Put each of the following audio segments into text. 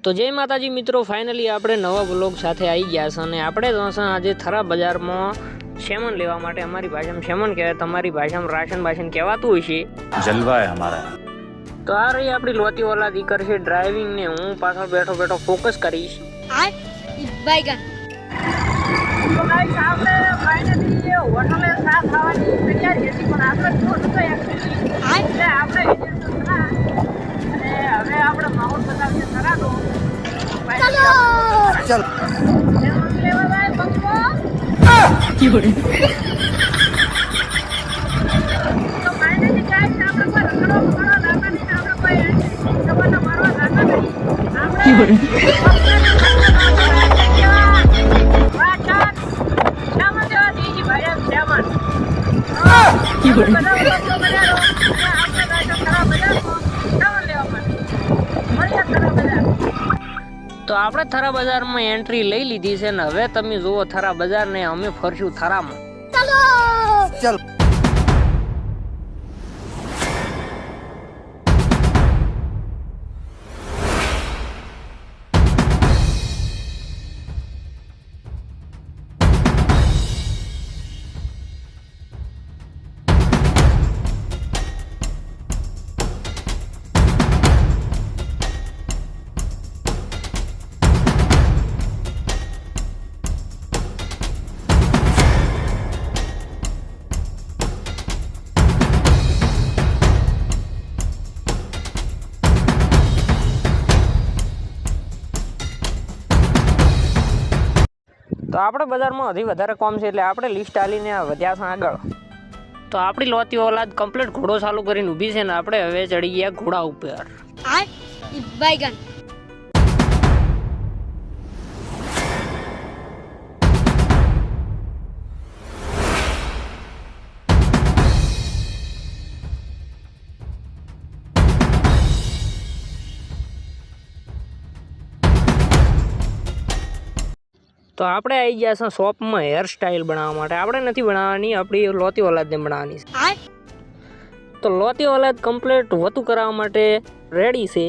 તો જય માતાજી મિત્રો, ફાઇનલી આપણે નવા બ્લોગ સાથે આવી ગયા છે અને આપણે આજે થરા બજારમાં સેમન લેવા માટે, અમારી ભાષામાં સેમન કહેવાય, તમારી ભાષામાં રાશન બાશન કહેવાતું હોય છે, જલવા હે હમારા. તો આ રહી આપણી લોતી ઓલાદ ઈ કરશે ડ્રાઇવિંગ ને હું પાછળ બેઠો બેઠો ફોકસ કરીશ. તો ગાઈસ આપણે ફાઇનલી હોટલે સાથ ખાવાની તૈયારી હતી, પણ આપણે જો નતો એકચ્યુઅલી એટલે આપણે અને હવે આપણે માહોલ બતાવીએ સરાનો. ચાલો ચાલ લેવા જાય પંખો ક્યોડે. તો ફાઇનલી ગાઈસ આપણે પર રખડો દાદા ની આપણે કોઈ જવાના મારવા દાદા નહીં આપણે તો આપણે થરા બજારમાં એન્ટ્રી લઈ લીધી છે ને હવે તમે જુઓ થરા બજાર ને અમે ફરશું થરામાં. ચાલો ચાલ. તો આપણે બજારમાં હજી વધારે કોમ છે એટલે આપણે લિસ્ટ આલીને વધ્યા છે આગળ. તો આપણી લોતી ઓલાદ કમ્પ્લીટ ઘોડો ચાલુ કરીને ઊભી છે ને આપણે હવે ચડી ગયા ઘોડા ઉપર. તો આપણે આવી ગયા છે શોપમાં હેર સ્ટાઇલ બનાવવા માટે. આપણે નથી બનાવવાની, આપણી લોતી ઓલાદને બનાવવાની છે. તો લોતી ઓલાદ કમ્પ્લીટ વતું કરાવવા માટે રેડી છે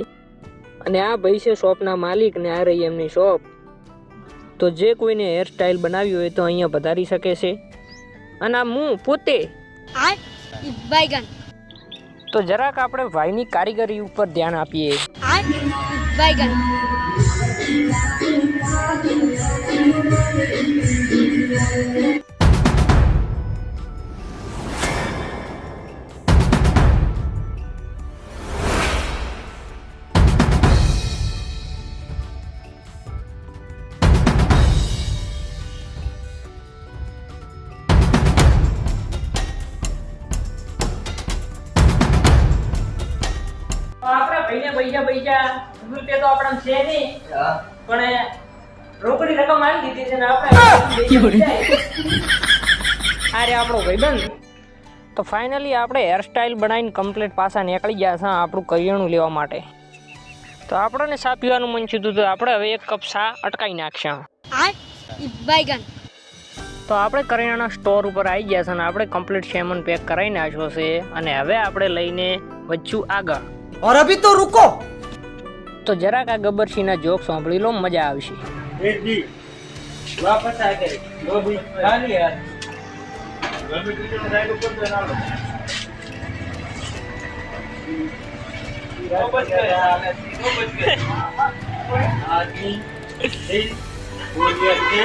અને આ ભાઈ છે શોપના માલિક ને આ રહી એમની શોપ. તો જે કોઈને હેર સ્ટાઇલ બનાવી હોય તો અહીંયા પધારી શકે છે. અને આ હું પોતે તો જરાક આપણે ભાઈની કારીગરી ઉપર ધ્યાન આપીએ. આપણે ભાઈને પૈસા ગૂગલ પે તો આપણા છે નહીં, પણ રોકડી રકમ આવી દીધી છે ને આપણે અરે આપણો ભાઈબંધ. તો ફાઇનલી આપણે હેર સ્ટાઇલ બનાવીને કમ્પ્લીટ પાછા નીકળી ગયા છે આપણું કરિયાણું લેવા માટે. તો આપણને ચા પીવાનું મન થયું તો આપણે હવે એક કપ ચા અટકાવી નાખશું. તો આપણે કરિયાણા સ્ટોર ઉપર આવી ગયા છે અને આપણે કમ્પ્લીટ સેમન પેક કરાવી નાખ્યો છે અને હવે આપણે લઈને વધશું આગળ. और अभी तो रुको. તો જરાક આ ગબ્બરસિંહના જોક સાંભળી લો, મજા આવશે. વાપસ આ ગઈ લો ભી ખાલી યાર ગમે ટીચર સાઈડ ઉપર તો ના લો બચ ગયા આજી એ બોલિયા કે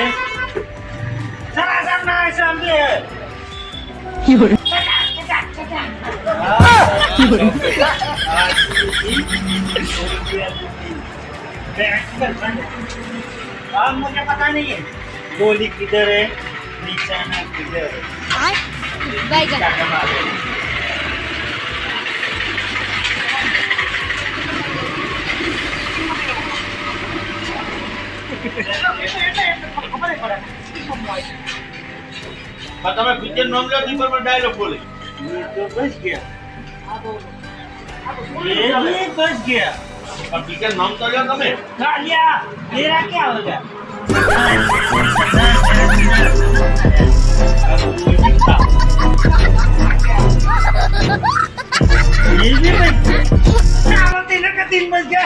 સારા સામના સમજે मुझे पता नहीं है गोली किधर है, निशाना किधर है. તમે પિક્ચર નામ લો દીપર પર ડાયલોગ બોલે तो बच गया, ये बच गया. अब टीचर नाम तो लिया तुम्हें लिया, मेरा क्या होगा. ये भी बच गया. 3 बज गया.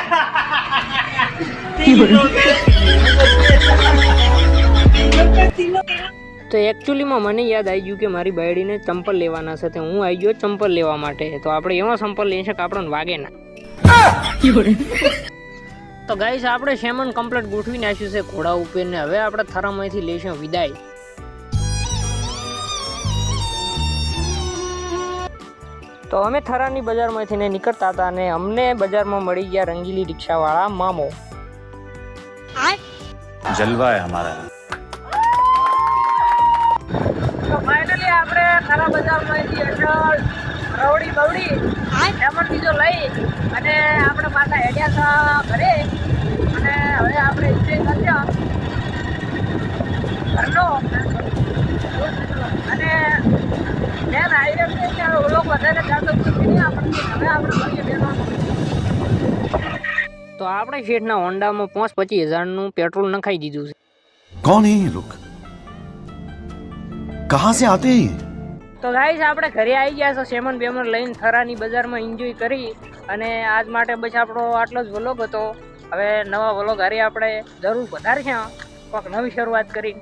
તો એકચ્યુઅલીમાં મને યાદ આવી ગયું કે મારી બાયડીને ચંપલ લેવાના છે તો હું આવી ગયો ચંપલ લેવા માટે. તો આપણે એવા ચંપલ લઈ શકીએ આપણને વાગે ના. તો ગાઈસ આપણે સેમન કમ્પ્લીટ ગોઠવી નાખ્યું છે ઘોડા ઉપર ને હવે આપણે થરામાંથી લઈશું વિદાય. તો અમે થરાની બજારમાંથી નીકળતા હતા અને અમને બજારમાં મળી ગયા રંગીલી રિક્ષાવાળા મામો. जलवा है हमारा. તો ફાઇનલી આપણે થરા બજારમાંથી અટલ રવડી બવડી સેમન બીજો લઈ અને આપણે પાછા હેડ્યા હતા ઘરે અને હવે આપણે એન્જોય કરજો ઘરનો અને મેન હાઈવે છે ત્યાં ઓલો વધારે જાતો નહીં આપણને હવે આપણે મળીએ બેનો. તો આપણે શેઠના હોન્ડામાં 25,000નું પેટ્રોલ નખાઈ દીધું છે. कौन है ये लोग? कहाँ से आते हैं? તો ગાઈસ આપણે ઘરે આવી ગયા છો સેમન બેમન લઈને થરાની બજારમાં એન્જોય કરી અને આજ માટે બસ આપણો આટલો જ વ્લોગ હતો. હવે નવા વ્લોગ હારે આપણે જરૂર વધારશે કોઈક નવી શરૂઆત કરી.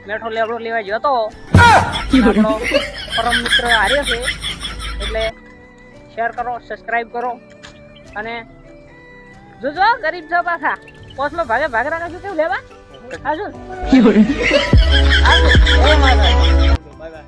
મેઠો લેવડો લેવા જતો આપણો પરમ મિત્ર હાર્યો છે એટલે શેર કરો સબસ્ક્રાઈબ કરો અને જોજો ગરીબ છો પાછા પોસ્ટમાં ભાગે ભાગે રાખો કેવું લેવા આજુ બાય બાય.